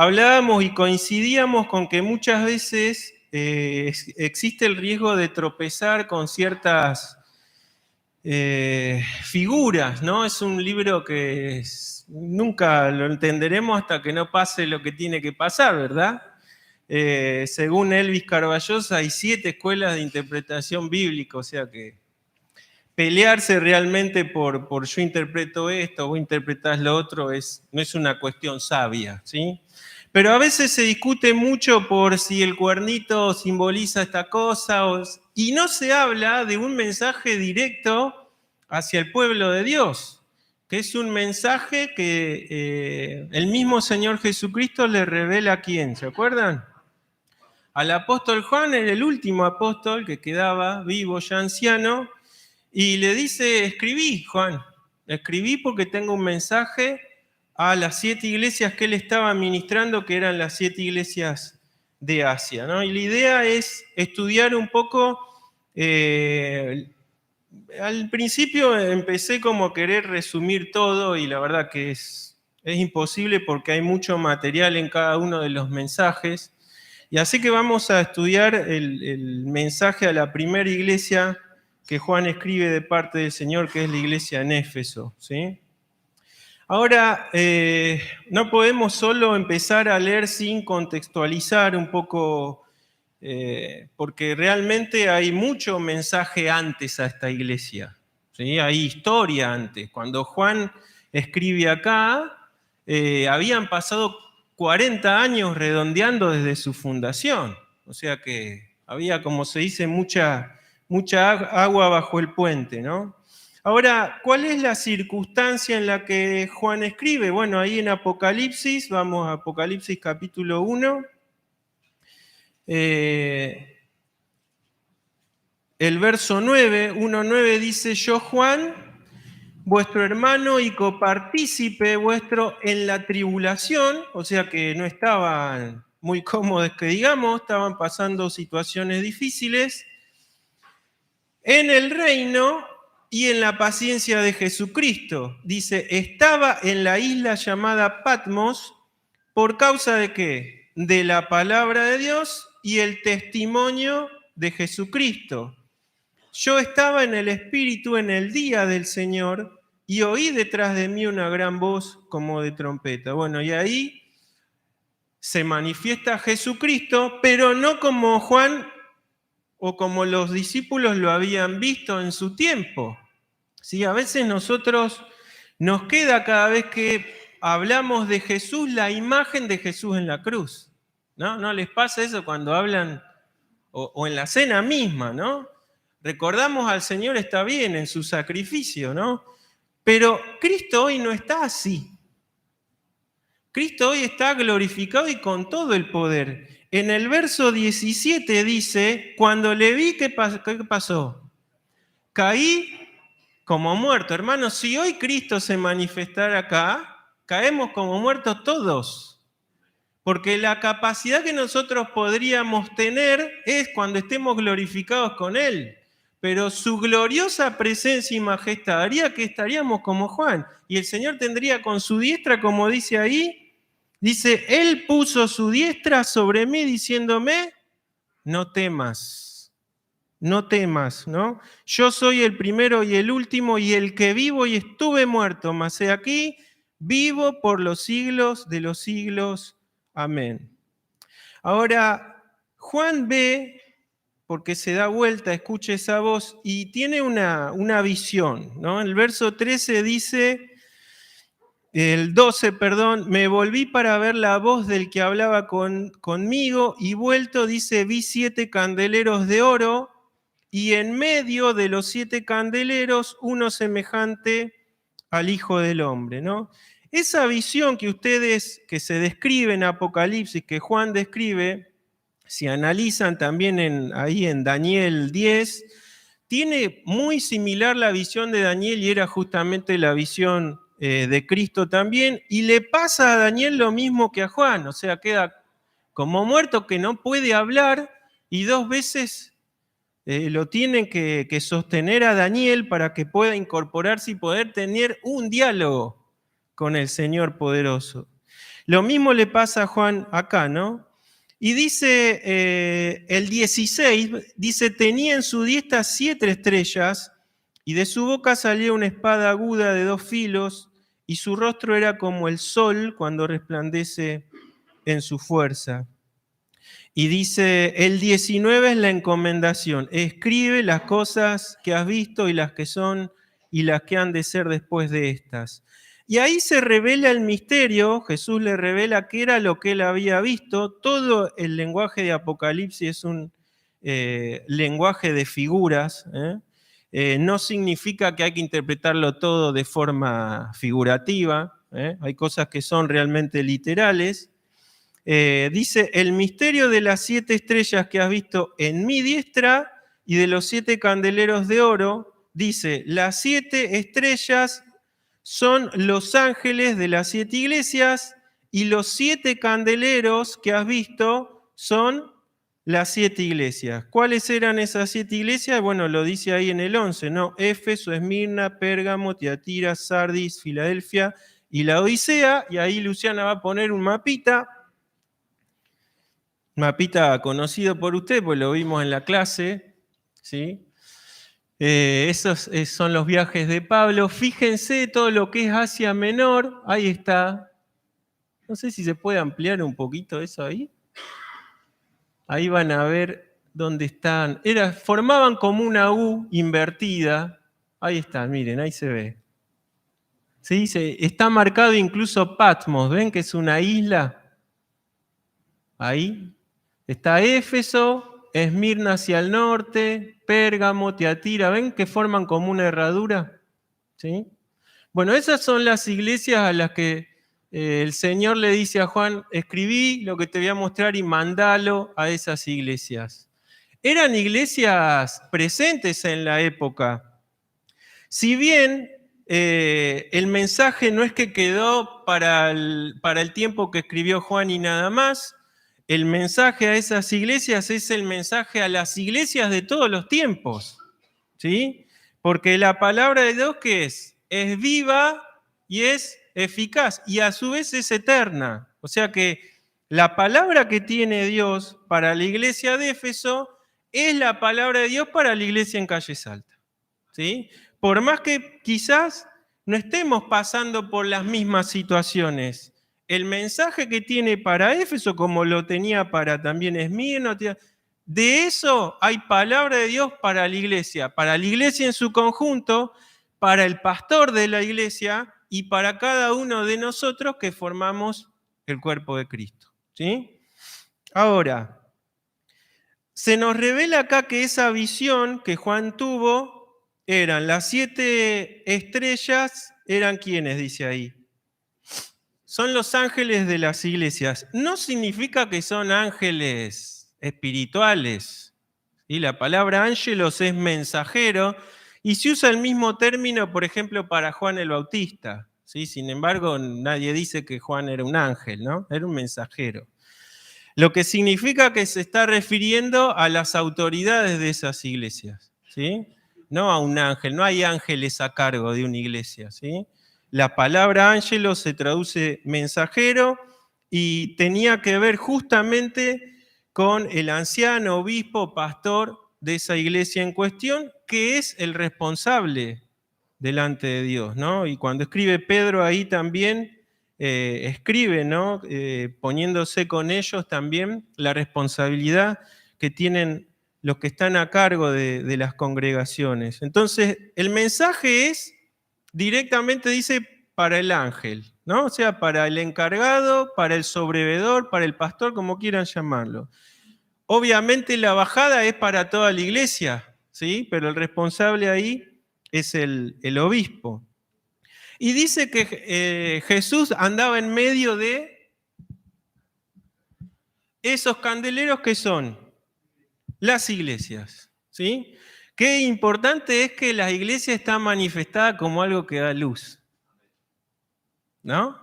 hablábamos y coincidíamos con que muchas veces existe el riesgo de tropezar con ciertas figuras, ¿no? Es un libro que nunca lo entenderemos hasta que no pase lo que tiene que pasar, ¿verdad? Según Elvis Carballosa, hay 7 escuelas de interpretación bíblica, o sea que pelearse realmente por yo interpreto esto, vos interpretás lo otro, no es una cuestión sabia, ¿sí? Pero a veces se discute mucho por si el cuernito simboliza esta cosa, y no se habla de un mensaje directo hacia el pueblo de Dios, que es un mensaje que el mismo Señor Jesucristo le revela a quién, ¿se acuerdan? Al apóstol Juan, era el último apóstol que quedaba vivo, ya anciano, y le dice, escribí, Juan, escribí porque tengo un mensaje a las 7 iglesias que él estaba ministrando, que eran las 7 iglesias de Asia, ¿no? Y la idea es estudiar un poco, al principio empecé como a querer resumir todo y la verdad que es imposible porque hay mucho material en cada uno de los mensajes. Y así que vamos a estudiar el mensaje a la primera iglesia que Juan escribe de parte del Señor, que es la iglesia en Éfeso, ¿sí? Ahora, no podemos solo empezar a leer sin contextualizar un poco, porque realmente hay mucho mensaje antes a esta iglesia, ¿sí? Hay historia antes. Cuando Juan escribe acá, habían pasado 40 años redondeando desde su fundación, o sea que había, como se dice, mucha agua bajo el puente, ¿no? Ahora, ¿cuál es la circunstancia en la que Juan escribe? Bueno, ahí en Apocalipsis, vamos a Apocalipsis capítulo 1. El verso 9, 1:9 dice, yo Juan, vuestro hermano y copartícipe vuestro en la tribulación, o sea que no estaban muy cómodos que digamos, estaban pasando situaciones difíciles, en el reino y en la paciencia de Jesucristo. Dice, estaba en la isla llamada Patmos, ¿por causa de qué? De la palabra de Dios y el testimonio de Jesucristo. Yo estaba en el Espíritu en el día del Señor y oí detrás de mí una gran voz como de trompeta. Bueno, y ahí se manifiesta Jesucristo, pero no como Juan o como los discípulos lo habían visto en su tiempo. ¿Sí? A veces nosotros nos queda cada vez que hablamos de Jesús la imagen de Jesús en la cruz. ¿No? ¿No les pasa eso cuando hablan o en la cena misma, ¿no? Recordamos al Señor, está bien, en su sacrificio, ¿no? Pero Cristo hoy no está así. Cristo hoy está glorificado y con todo el poder. En el verso 17 dice, cuando le vi, ¿qué pasó? Caí como muerto. Hermanos, si hoy Cristo se manifestara acá, caemos como muertos todos. Porque la capacidad que nosotros podríamos tener es cuando estemos glorificados con Él. Pero su gloriosa presencia y majestad haría que estaríamos como Juan. Y el Señor tendría con su diestra, como dice ahí, dice, Él puso su diestra sobre mí diciéndome, no temas, no temas, ¿no? Yo soy el primero y el último y el que vivo y estuve muerto, mas he aquí, vivo por los siglos de los siglos. Amén. Ahora, Juan ve, porque se da vuelta, escucha esa voz y tiene una visión, ¿no? El verso 13 dice, el 12, perdón, me volví para ver la voz del que hablaba conmigo y vuelto, dice, vi 7 candeleros de oro y en medio de los 7 candeleros uno semejante al Hijo del Hombre, ¿no? Esa visión que ustedes, que se describe en Apocalipsis, que Juan describe, si analizan también ahí en Daniel 10, tiene muy similar la visión de Daniel y era justamente la visión de Cristo también, y le pasa a Daniel lo mismo que a Juan, o sea, queda como muerto que no puede hablar y 2 veces lo tienen que sostener a Daniel para que pueda incorporarse y poder tener un diálogo con el Señor poderoso. Lo mismo le pasa a Juan acá, ¿no? Y dice el 16, dice, tenía en su diestra 7 estrellas, y de su boca salía una espada aguda de 2 filos, y su rostro era como el sol cuando resplandece en su fuerza. Y dice, el 19 es la encomendación. Escribe las cosas que has visto y las que son y las que han de ser después de estas. Y ahí se revela el misterio, Jesús le revela qué era lo que él había visto. Todo el lenguaje de Apocalipsis es un lenguaje de figuras. No significa que hay que interpretarlo todo de forma figurativa. Hay cosas que son realmente literales. Dice, el misterio de las 7 estrellas que has visto en mi diestra y de los 7 candeleros de oro, dice, las 7 estrellas son los ángeles de las 7 iglesias y los 7 candeleros que has visto son las 7 iglesias. ¿Cuáles eran esas 7 iglesias? Bueno, lo dice ahí en el 11, ¿no? Éfeso, Esmirna, Pérgamo, Tiatira, Sardis, Filadelfia y la Odisea. Y ahí Luciana va a poner un mapita conocido por usted, pues lo vimos en la clase, ¿sí? Esos son los viajes de Pablo. Fíjense todo lo que es Asia Menor, ahí está. No sé si se puede ampliar un poquito eso ahí. Ahí van a ver dónde están. Formaban como una U invertida. Ahí está, miren, ahí se ve. ¿Sí? Está marcado incluso Patmos, ¿ven que es una isla? Ahí. Está Éfeso, Esmirna hacia el norte, Pérgamo, Tiatira, ¿ven que forman como una herradura? ¿Sí? Bueno, esas son las iglesias a las que el Señor le dice a Juan, escribí lo que te voy a mostrar y mandalo a esas iglesias. Eran iglesias presentes en la época. Si bien el mensaje no es que quedó para el tiempo que escribió Juan y nada más, el mensaje a esas iglesias es el mensaje a las iglesias de todos los tiempos, ¿sí? Porque la palabra de Dios, ¿qué es? Es viva y es eficaz y a su vez es eterna. O sea que la palabra que tiene Dios para la iglesia de Éfeso es la palabra de Dios para la iglesia en Calle Salta, ¿sí? Por más que quizás no estemos pasando por las mismas situaciones, el mensaje que tiene para Éfeso, como lo tenía para también Esmirna, de eso hay palabra de Dios para la iglesia en su conjunto, para el pastor de la iglesia y para cada uno de nosotros que formamos el cuerpo de Cristo, ¿sí? Ahora, se nos revela acá que esa visión que Juan tuvo eran las 7 estrellas, ¿eran quiénes? Dice ahí. Son los ángeles de las iglesias. No significa que son ángeles espirituales. ¿Sí? La palabra ángelos es mensajero y se usa el mismo término, por ejemplo, para Juan el Bautista. ¿Sí? Sin embargo, nadie dice que Juan era un ángel, ¿no? Era un mensajero. Lo que significa que se está refiriendo a las autoridades de esas iglesias, ¿sí? No a un ángel, no hay ángeles a cargo de una iglesia, ¿sí? La palabra ángelo se traduce mensajero y tenía que ver justamente con el anciano, obispo, pastor de esa iglesia en cuestión, que es el responsable delante de Dios, ¿no? Y cuando escribe Pedro ahí también escribe, ¿no? Poniéndose con ellos también la responsabilidad que tienen los que están a cargo de las congregaciones. Entonces, el mensaje es directamente, dice, para el ángel, ¿no? O sea, para el encargado, para el sobrevedor, para el pastor, como quieran llamarlo. Obviamente la bajada es para toda la iglesia, ¿sí? Pero el responsable ahí es el obispo. Y dice que Jesús andaba en medio de esos candeleros que son las iglesias, ¿sí? Qué importante es que la iglesia está manifestada como algo que da luz, ¿no?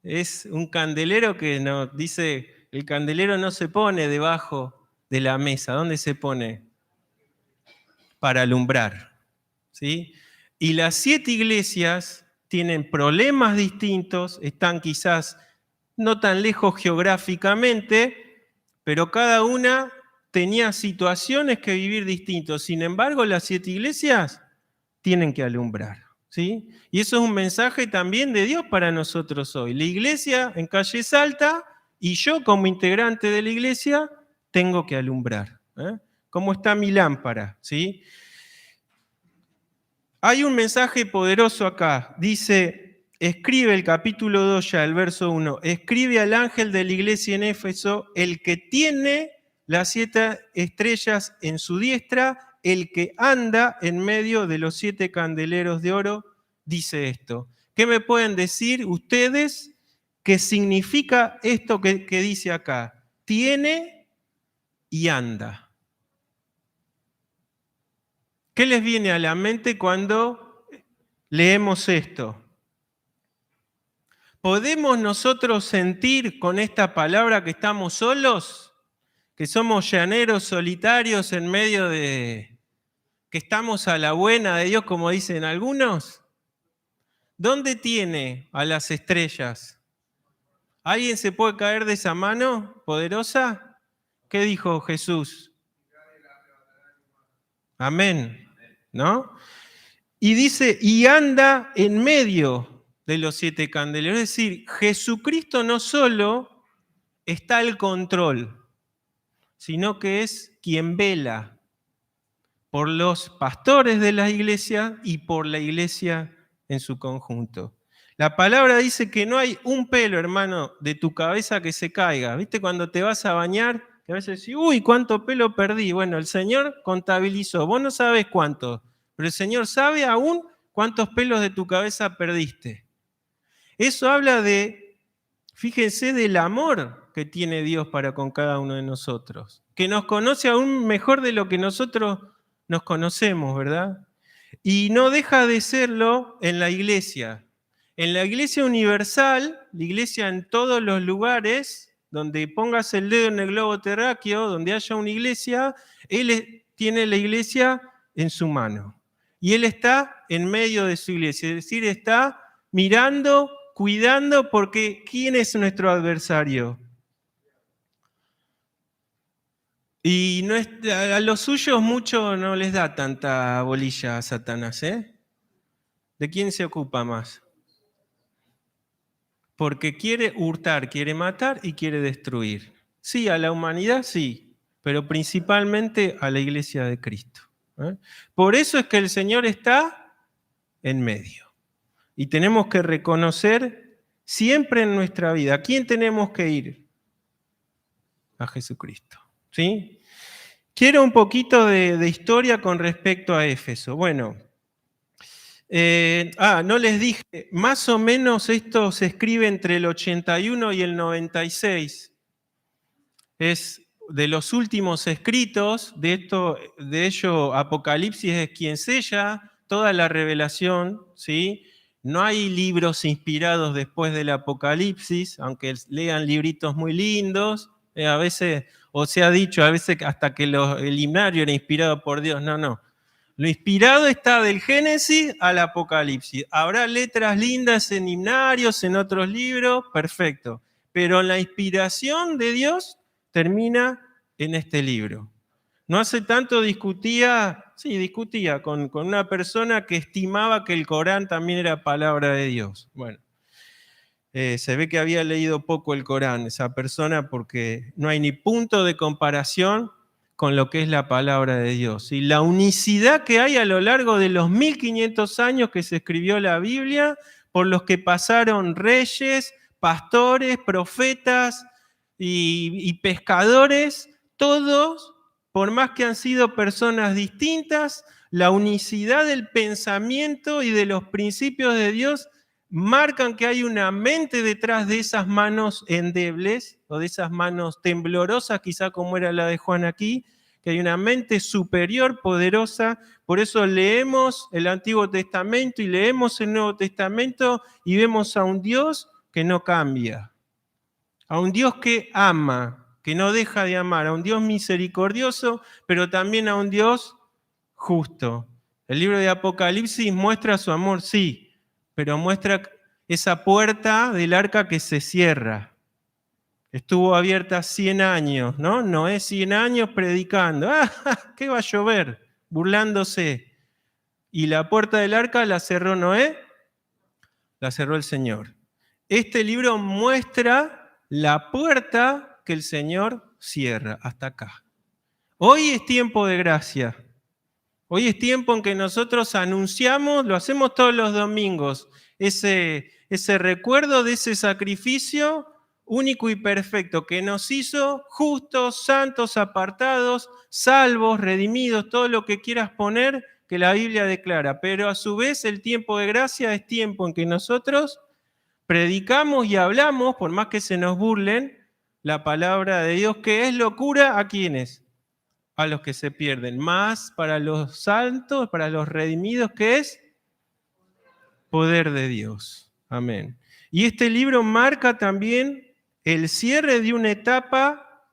Es un candelero que nos dice, el candelero no se pone debajo de la mesa, ¿dónde se pone? Para alumbrar, ¿sí? Y las 7 iglesias tienen problemas distintos, están quizás no tan lejos geográficamente, pero cada una tenía situaciones que vivir distintos. Sin embargo, las 7 iglesias tienen que alumbrar, ¿sí? Y eso es un mensaje también de Dios para nosotros hoy. La iglesia en Calle Salta y yo como integrante de la iglesia tengo que alumbrar. ¿Cómo está mi lámpara? ¿Sí? Hay un mensaje poderoso acá. Dice, escribe el capítulo 2 ya, el verso 1. Escribe al ángel de la iglesia en Éfeso, el que tiene las 7 estrellas en su diestra, el que anda en medio de los 7 candeleros de oro, dice esto. ¿Qué me pueden decir ustedes qué significa esto que dice acá? Tiene y anda. ¿Qué les viene a la mente cuando leemos esto? ¿Podemos nosotros sentir con esta palabra que estamos solos? ¿Que somos llaneros solitarios en medio de... que estamos a la buena de Dios, como dicen algunos? ¿Dónde tiene a las estrellas? ¿Alguien se puede caer de esa mano poderosa? ¿Qué dijo Jesús? Amén, ¿no? Y dice, y anda en medio de los 7 candeleros. Es decir, Jesucristo no solo está al control, sino que es quien vela por los pastores de la iglesia y por la iglesia en su conjunto. La palabra dice que no hay un pelo, hermano, de tu cabeza que se caiga. ¿Viste cuando te vas a bañar? Que a veces decís, uy, ¿cuánto pelo perdí? Bueno, el Señor contabilizó. Vos no sabés cuánto, pero el Señor sabe aún cuántos pelos de tu cabeza perdiste. Eso habla de, fíjense, del amor que tiene Dios para con cada uno de nosotros, que nos conoce aún mejor de lo que nosotros nos conocemos, ¿verdad? Y no deja de serlo en la iglesia. En la iglesia universal, la iglesia en todos los lugares, donde pongas el dedo en el globo terráqueo, donde haya una iglesia, Él tiene la iglesia en su mano. Y Él está en medio de su iglesia, es decir, está mirando, cuidando, porque ¿quién es nuestro adversario? Y no es, a los suyos mucho no les da tanta bolilla a Satanás, ¿eh? ¿De quién se ocupa más? Porque quiere hurtar, quiere matar y quiere destruir. Sí, a la humanidad sí, pero principalmente a la iglesia de Cristo. Por eso es que el Señor está en medio. Y tenemos que reconocer siempre en nuestra vida, ¿a quién tenemos que ir? A Jesucristo. ¿Sí? Quiero un poquito de historia con respecto a Éfeso. Bueno, no les dije, más o menos esto se escribe entre el 81 y el 96. Es de los últimos escritos, de ello Apocalipsis es quien sella toda la revelación, ¿sí? No hay libros inspirados después del Apocalipsis, aunque lean libritos muy lindos, a veces, o se ha dicho a veces hasta que el himnario era inspirado por Dios, no. Lo inspirado está del Génesis al Apocalipsis. Habrá letras lindas en himnarios, en otros libros, perfecto. Pero la inspiración de Dios termina en este libro. No hace tanto discutía con una persona que estimaba que el Corán también era palabra de Dios. Bueno, se ve que había leído poco el Corán esa persona porque no hay ni punto de comparación con lo que es la palabra de Dios. Y la unicidad que hay a lo largo de los 1500 años que se escribió la Biblia, por los que pasaron reyes, pastores, profetas y pescadores, todos, por más que han sido personas distintas, la unicidad del pensamiento y de los principios de Dios marcan que hay una mente detrás de esas manos endebles o de esas manos temblorosas, quizá como era la de Juan aquí, que hay una mente superior, poderosa. Por eso leemos el Antiguo Testamento y leemos el Nuevo Testamento y vemos a un Dios que no cambia, a un Dios que ama, que no deja de amar, a un Dios misericordioso, pero también a un Dios justo. El libro de Apocalipsis muestra su amor, sí, pero muestra esa puerta del arca que se cierra. Estuvo abierta 100 años, ¿no? Noé 100 años predicando. ¡Ah, qué va a llover! Burlándose. ¿Y la puerta del arca la cerró Noé? La cerró el Señor. Este libro muestra la puerta que el Señor cierra hasta acá. Hoy es tiempo de gracia. Hoy es tiempo en que nosotros anunciamos, lo hacemos todos los domingos, ese recuerdo de ese sacrificio único y perfecto que nos hizo justos, santos, apartados, salvos, redimidos, todo lo que quieras poner que la Biblia declara. Pero a su vez el tiempo de gracia es tiempo en que nosotros predicamos y hablamos, por más que se nos burlen, la palabra de Dios, que es locura a quienes, a los que se pierden, más para los santos, para los redimidos, que es poder de Dios. Amén. Y este libro marca también el cierre de una etapa.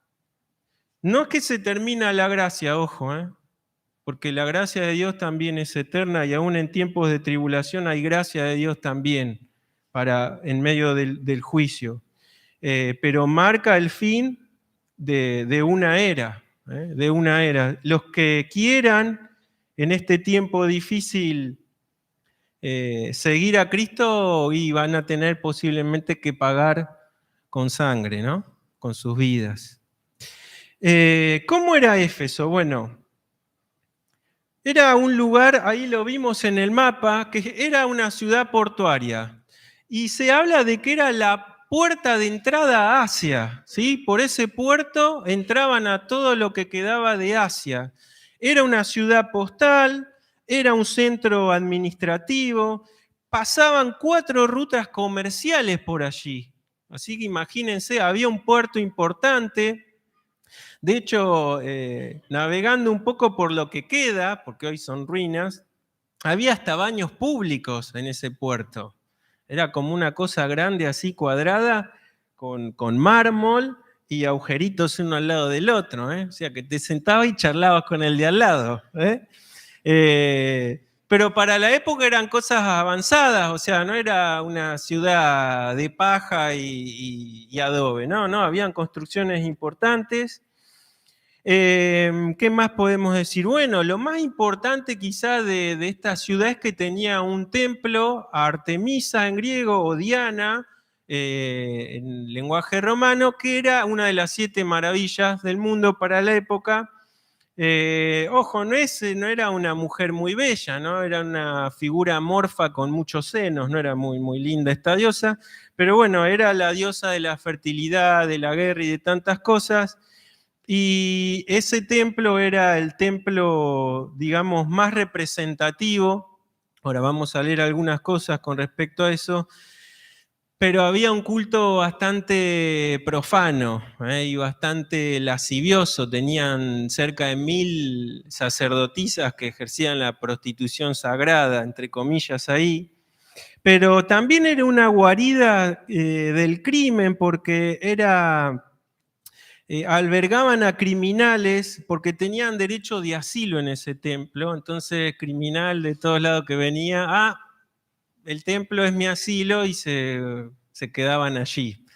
No es que se termina la gracia, ojo, porque la gracia de Dios también es eterna y aún en tiempos de tribulación hay gracia de Dios también en medio del juicio. Pero marca el fin de una era. De una era. Los que quieran en este tiempo difícil seguir a Cristo y van a tener posiblemente que pagar con sangre, ¿no? Con sus vidas. ¿Cómo era Éfeso? Bueno, era un lugar, ahí lo vimos en el mapa, que era una ciudad portuaria. Y se habla de que era la puerta de entrada a Asia, ¿sí? Por ese puerto entraban a todo lo que quedaba de Asia. Era una ciudad postal, era un centro administrativo, pasaban 4 rutas comerciales por allí. Así que imagínense, había un puerto importante. De hecho, navegando un poco por lo que queda, porque hoy son ruinas, había hasta baños públicos en ese puerto. Era como una cosa grande así cuadrada, con mármol y agujeritos uno al lado del otro. O sea que te sentabas y charlabas con el de al lado. Pero para la época eran cosas avanzadas, o sea, no era una ciudad de paja y adobe, no, habían construcciones importantes. ¿Qué más podemos decir? Bueno, lo más importante quizá de esta ciudad es que tenía un templo a Artemisa en griego o Diana en lenguaje romano, que era una de las 7 maravillas del mundo para la época. Ojo, no era una mujer muy bella, ¿no? Era una figura amorfa con muchos senos, no era muy linda esta diosa, pero bueno, era la diosa de la fertilidad, de la guerra y de tantas cosas. Y ese templo era el templo, digamos, más representativo. Ahora vamos a leer algunas cosas con respecto a eso. Pero había un culto bastante profano y bastante lascivioso. Tenían cerca de 1000 sacerdotisas que ejercían la prostitución sagrada, entre comillas, ahí. Pero también era una guarida del crimen porque albergaban a criminales porque tenían derecho de asilo en ese templo. Entonces, criminal de todos lados que venía, el templo es mi asilo, y se quedaban allí.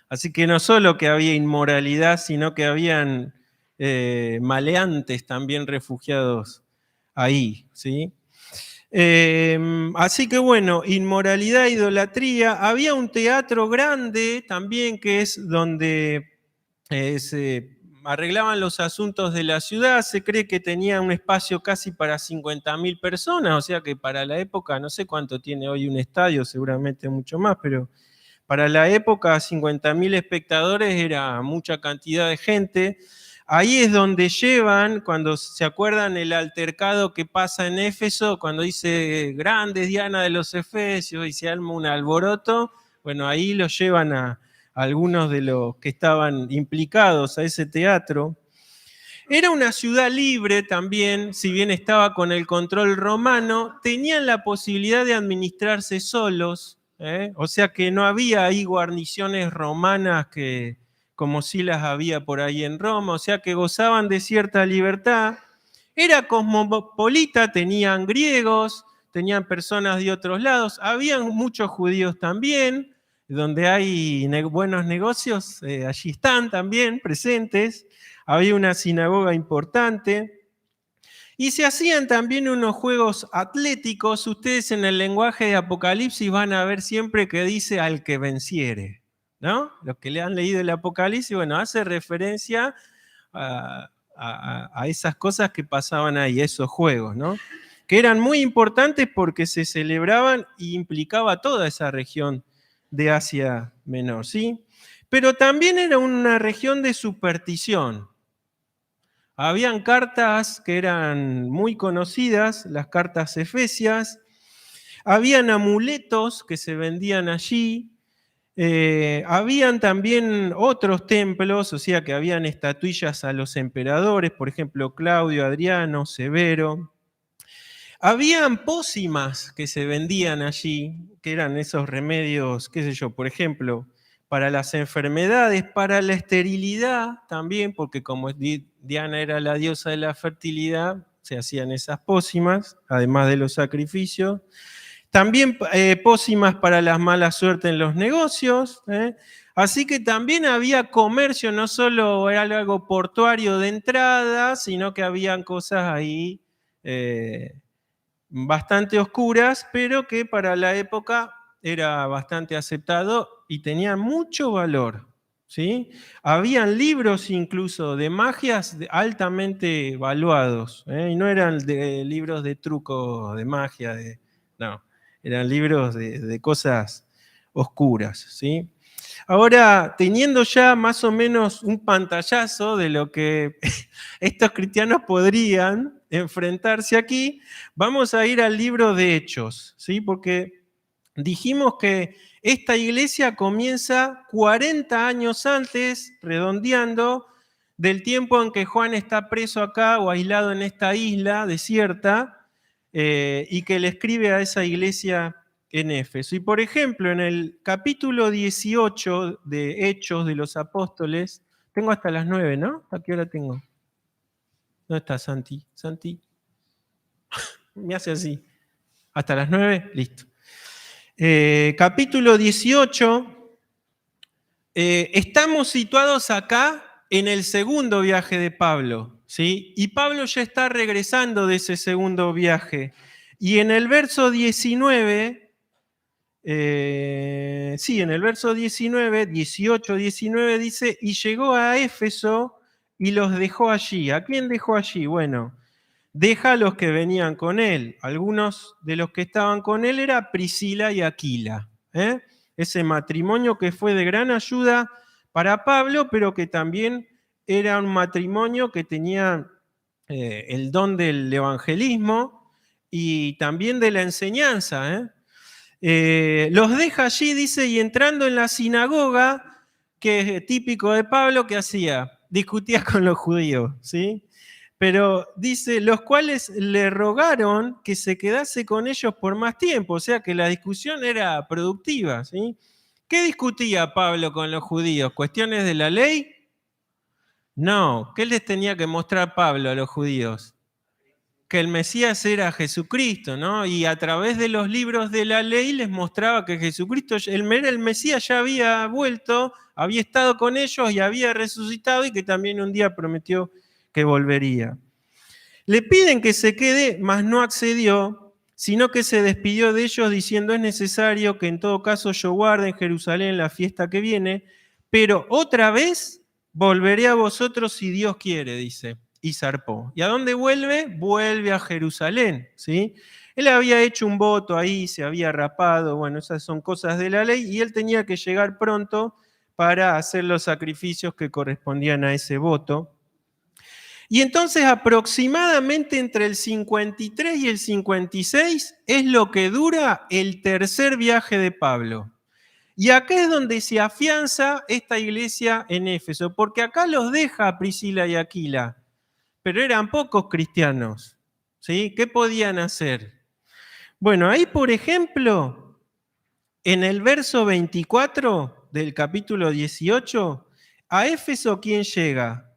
Así que no solo que había inmoralidad, sino que habían maleantes también refugiados ahí, ¿sí? Así que bueno, inmoralidad, idolatría. Había un teatro grande también que es donde se arreglaban los asuntos de la ciudad. Se cree que tenía un espacio casi para 50.000 personas, o sea que para la época, no sé cuánto tiene hoy un estadio, seguramente mucho más, pero para la época 50.000 espectadores era mucha cantidad de gente. Ahí es donde llevan, cuando se acuerdan el altercado que pasa en Éfeso, cuando dice grandes Diana de los Efesios y se arma un alboroto, bueno, ahí lo llevan a algunos de los que estaban implicados a ese teatro. Era una ciudad libre también, si bien estaba con el control romano, tenían la posibilidad de administrarse solos, o sea que no había ahí guarniciones romanas como si las había por ahí en Roma, o sea que gozaban de cierta libertad. Era cosmopolita, tenían griegos, tenían personas de otros lados, habían muchos judíos también, donde hay buenos negocios, allí están también presentes. Había una sinagoga importante. Y se hacían también unos juegos atléticos. Ustedes en el lenguaje de Apocalipsis van a ver siempre que dice al que venciere, ¿no? Los que le han leído el Apocalipsis, bueno, hace referencia a esas cosas que pasaban ahí, esos juegos, ¿no? Que eran muy importantes porque se celebraban y implicaba toda esa región de Asia Menor, ¿sí? Pero también era una región de superstición. Habían cartas que eran muy conocidas, las cartas efesias. Habían amuletos que se vendían allí. Habían también otros templos, o sea que habían estatuillas a los emperadores, por ejemplo, Claudio, Adriano, Severo. Habían pócimas que se vendían allí, que eran esos remedios, qué sé yo, por ejemplo, para las enfermedades, para la esterilidad también, porque como Diana era la diosa de la fertilidad, se hacían esas pócimas, además de los sacrificios. También pócimas para la mala suerte en los negocios. Así que también había comercio, no solo era algo portuario de entrada, sino que habían cosas ahí bastante oscuras, pero que para la época era bastante aceptado y tenía mucho valor. ¿Sí? Habían libros incluso de magias altamente evaluados, y no eran libros de truco, de magia, no, eran libros de cosas oscuras. ¿Sí? Ahora, teniendo ya más o menos un pantallazo de lo que estos cristianos podrían enfrentarse aquí, vamos a ir al libro de Hechos, ¿sí? Porque dijimos que esta iglesia comienza 40 años antes, redondeando, del tiempo en que Juan está preso acá o aislado en esta isla desierta, y que le escribe a esa iglesia en Éfeso. Y por ejemplo, en el capítulo 18 de Hechos de los Apóstoles, tengo hasta las 9, ¿no? ¿A qué hora tengo? ¿Dónde está Santi? Santi, me hace así. ¿Hasta las 9? Listo. Capítulo 18. Estamos situados acá en el segundo viaje de Pablo, ¿sí? Y Pablo ya está regresando de ese segundo viaje. Y en el verso 19, en el verso 19, 18, 19 dice, y llegó a Éfeso y los dejó allí. ¿A quién dejó allí? Bueno, deja a los que venían con él. Algunos de los que estaban con él era Priscila y Aquila. Ese matrimonio que fue de gran ayuda para Pablo, pero que también era un matrimonio que tenía el don del evangelismo y también de la enseñanza. Los deja allí, dice, y entrando en la sinagoga, que es típico de Pablo, ¿qué hacía? Discutía con los judíos, ¿sí? Pero dice, los cuales le rogaron que se quedase con ellos por más tiempo, o sea que la discusión era productiva, ¿sí? ¿Qué discutía Pablo con los judíos? ¿Cuestiones de la ley? No, ¿qué les tenía que mostrar Pablo a los judíos? Que el Mesías era Jesucristo, ¿no? Y a través de los libros de la ley les mostraba que Jesucristo, el Mesías ya había vuelto, había estado con ellos y había resucitado y que también un día prometió que volvería. Le piden que se quede, mas no accedió, sino que se despidió de ellos diciendo es necesario que en todo caso yo guarde en Jerusalén la fiesta que viene, pero otra vez volveré a vosotros si Dios quiere, dice, y zarpó. ¿Y a dónde vuelve? Vuelve a Jerusalén, ¿sí? Él había hecho un voto ahí, se había rapado, bueno, esas son cosas de la ley, y él tenía que llegar pronto para hacer los sacrificios que correspondían a ese voto. Y entonces aproximadamente entre el 53 y el 56 es lo que dura el tercer viaje de Pablo. Y acá es donde se afianza esta iglesia en Éfeso, porque acá los deja Priscila y Aquila, pero eran pocos cristianos, ¿sí? ¿Qué podían hacer? Bueno, ahí por ejemplo, en el verso 24 del capítulo 18, a Éfeso, ¿quién llega?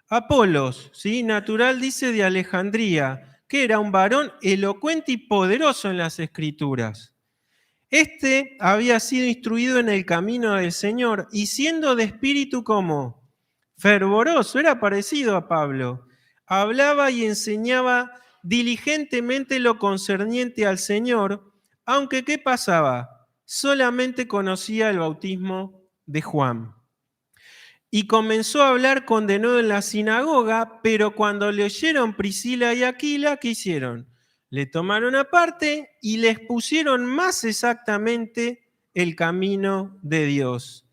Apolos, ¿sí? Natural, dice, de Alejandría, que era un varón elocuente y poderoso en las escrituras. Este había sido instruido en el camino del Señor y siendo de espíritu como fervoroso, era parecido a Pablo, hablaba y enseñaba diligentemente lo concerniente al Señor, aunque ¿qué pasaba? Solamente conocía el bautismo de Juan. Y comenzó a hablar con denuedo en la sinagoga, pero cuando le oyeron Priscila y Aquila, ¿qué hicieron? Le tomaron aparte y les pusieron más exactamente el camino de Dios.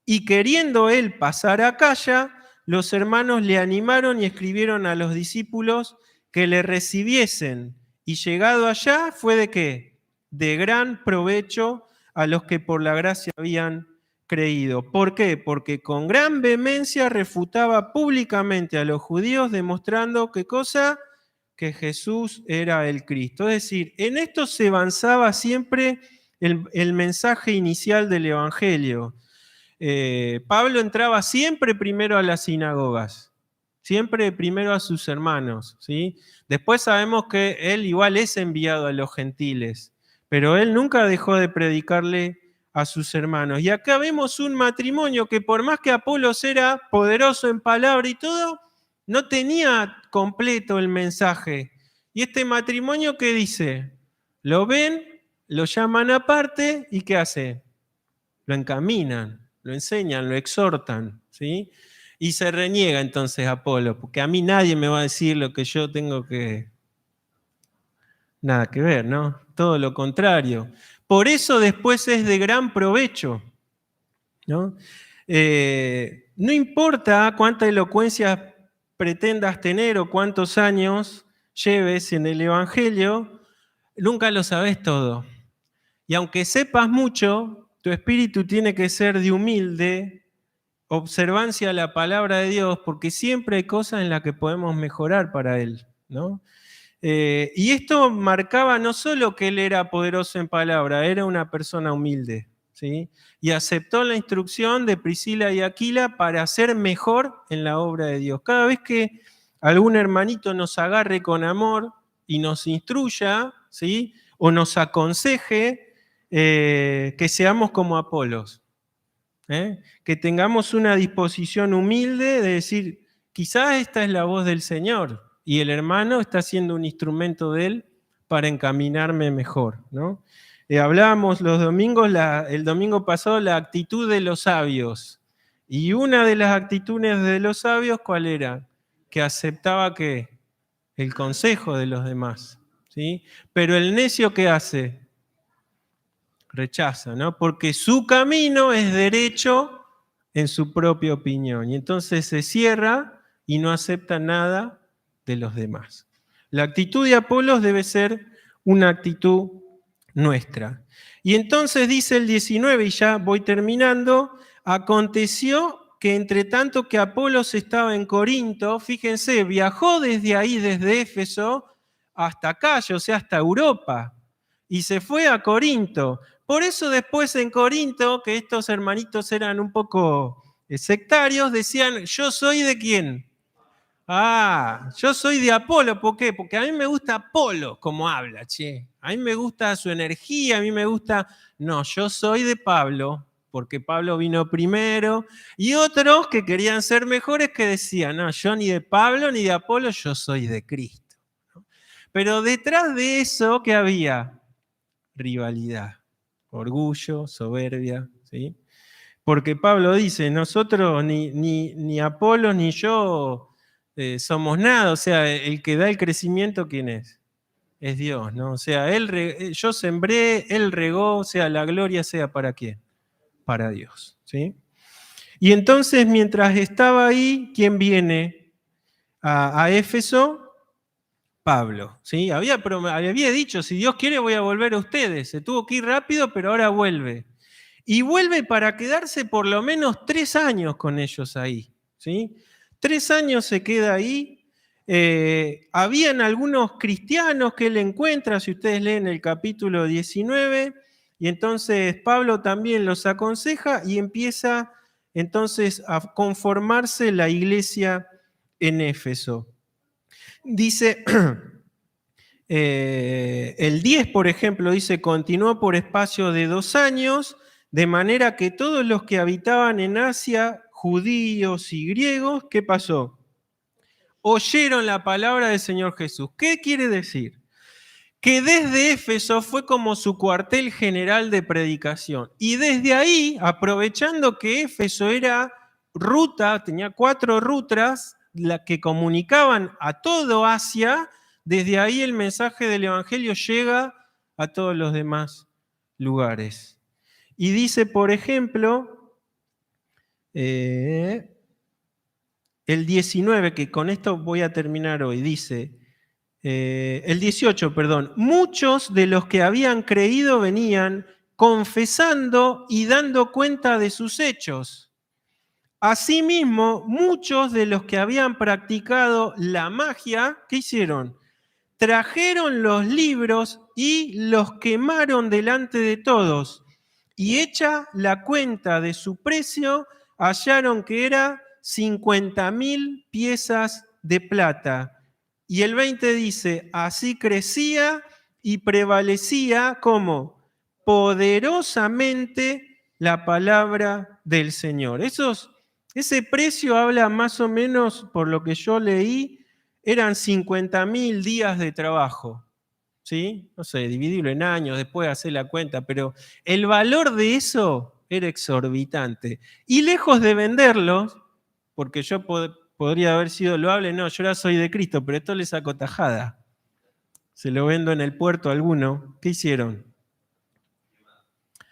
Y queriendo él pasar a Acaya, los hermanos le animaron y escribieron a los discípulos que le recibiesen. Y llegado allá, ¿fue de qué? De gran provecho a los que por la gracia habían creído. ¿Por qué? Porque con gran vehemencia refutaba públicamente a los judíos, demostrando ¿qué cosa? Que Jesús era el Cristo. Es decir, en esto se avanzaba siempre el mensaje inicial del Evangelio. Pablo entraba siempre primero a las sinagogas, siempre primero a sus hermanos, ¿sí? Después sabemos que él igual es enviado a los gentiles, pero él nunca dejó de predicarle a sus hermanos. Y acá vemos un matrimonio que por más que Apolos era poderoso en palabra y todo, no tenía completo el mensaje. Y este matrimonio, ¿qué dice? Lo ven, lo llaman aparte y ¿qué hace? Lo encaminan, lo enseñan, lo exhortan, ¿sí? Y se reniega entonces Apolo, porque a mí nadie me va a decir lo que yo tengo que... Nada que ver, ¿no? Todo lo contrario. Por eso después es de gran provecho, ¿no? No importa cuánta elocuencia pretendas tener o cuántos años lleves en el Evangelio, nunca lo sabes todo. Y aunque sepas mucho, tu espíritu tiene que ser de humilde observancia a la palabra de Dios, porque siempre hay cosas en las que podemos mejorar para Él, ¿no? Y esto marcaba no solo que Él era poderoso en palabra, era una persona humilde, ¿sí? Y aceptó la instrucción de Priscila y Aquila para ser mejor en la obra de Dios. Cada vez que algún hermanito nos agarre con amor y nos instruya, ¿sí? O nos aconseje, que seamos como Apolos. Que tengamos una disposición humilde de decir, quizás esta es la voz del Señor y el hermano está siendo un instrumento de Él para encaminarme mejor, ¿no? Hablábamos los domingos, el domingo pasado, la actitud de los sabios. Y una de las actitudes de los sabios, ¿cuál era? Que aceptaba que el consejo de los demás, ¿sí? Pero el necio, ¿qué hace? Rechaza, ¿no? Porque su camino es derecho en su propia opinión. Y entonces se cierra y no acepta nada de los demás. La actitud de Apolos debe ser una actitud nuestra. Y entonces dice el 19, y ya voy terminando, aconteció que entre tanto que Apolos estaba en Corinto, fíjense, viajó desde ahí, desde Éfeso, hasta acá, o sea, hasta Europa, y se fue a Corinto. Por eso después en Corinto, que estos hermanitos eran un poco sectarios, decían, ¿yo soy de quién? Ah, yo soy de Apolo. ¿Por qué? Porque a mí me gusta Apolo como habla, che. A mí me gusta su energía, a mí me gusta... No, yo soy de Pablo, porque Pablo vino primero. Y otros que querían ser mejores que decían, no, yo ni de Pablo ni de Apolo, yo soy de Cristo. Pero detrás de eso, ¿qué había? Rivalidad, orgullo, soberbia, ¿sí? Porque Pablo dice, nosotros ni Apolo ni yo somos nada, o sea, el que da el crecimiento, ¿quién es? Es Dios, ¿no? O sea, yo sembré, Él regó, o sea, la gloria sea ¿para quién? Para Dios, ¿sí? Y entonces, mientras estaba ahí, ¿quién viene a Éfeso? Pablo, ¿sí? Había dicho, si Dios quiere voy a volver a ustedes. Se tuvo que ir rápido, pero ahora vuelve. Y vuelve para quedarse por lo menos 3 años con ellos ahí, ¿sí? 3 años se queda ahí. Habían algunos cristianos que él encuentra, si ustedes leen el capítulo 19, y entonces Pablo también los aconseja y empieza entonces a conformarse la iglesia en Éfeso. Dice El 10, por ejemplo, dice, continuó por espacio de 2 años, de manera que todos los que habitaban en Asia, judíos y griegos, ¿qué pasó? Oyeron la palabra del Señor Jesús. ¿Qué quiere decir? Que desde Éfeso fue como su cuartel general de predicación. Y desde ahí, aprovechando que Éfeso era ruta, tenía 4 rutas que comunicaban a todo Asia, desde ahí el mensaje del Evangelio llega a todos los demás lugares. Y dice, por ejemplo, el 19, que con esto voy a terminar hoy, dice, el 18, perdón, muchos de los que habían creído venían confesando y dando cuenta de sus hechos. Asimismo, muchos de los que habían practicado la magia, ¿qué hicieron? Trajeron los libros y los quemaron delante de todos. Y hecha la cuenta de su precio, hallaron que era 50.000 piezas de plata. Y el 20 dice, así crecía y prevalecía como poderosamente la palabra del Señor. Ese precio habla más o menos, por lo que yo leí, eran 50.000 días de trabajo. ¿Sí? No sé, dividirlo en años, después hacer la cuenta, pero el valor de eso era exorbitante. Y lejos de venderlos, porque yo podría haber sido loable, no, yo ahora soy de Cristo, pero esto le saco tajada. Se lo vendo en el puerto a alguno. ¿Qué hicieron?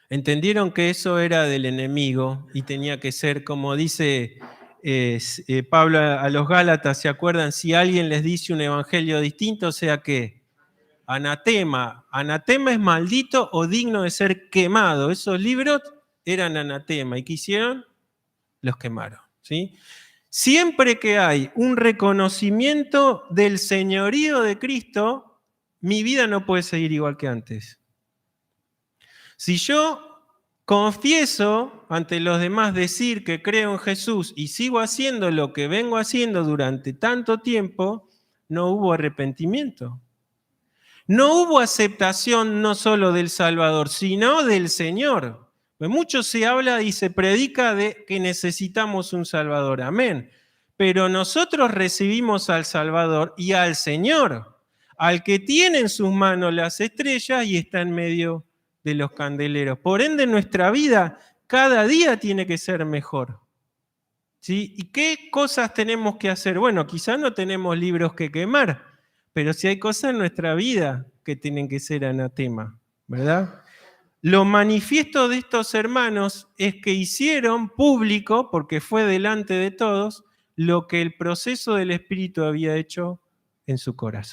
Entendieron que eso era del enemigo y tenía que ser, como dice Pablo a los Gálatas, ¿se acuerdan? Si alguien les dice un evangelio distinto, o sea que anatema. Anatema es maldito o digno de ser quemado. Esos libros eran anatema. ¿Y qué hicieron? Los quemaron. ¿Sí? Siempre que hay un reconocimiento del señorío de Cristo, mi vida no puede seguir igual que antes. Si yo confieso ante los demás decir que creo en Jesús y sigo haciendo lo que vengo haciendo durante tanto tiempo, no hubo arrepentimiento. No hubo aceptación no solo del Salvador, sino del Señor. Pues mucho se habla y se predica de que necesitamos un Salvador, amén. Pero nosotros recibimos al Salvador y al Señor, al que tiene en sus manos las estrellas y está en medio de los candeleros. Por ende, nuestra vida cada día tiene que ser mejor. ¿Sí? ¿Y qué cosas tenemos que hacer? Bueno, quizás no tenemos libros que quemar, pero sí hay cosas en nuestra vida que tienen que ser anatema, ¿verdad? Lo manifiesto de estos hermanos es que hicieron público, porque fue delante de todos, lo que el proceso del Espíritu había hecho en su corazón.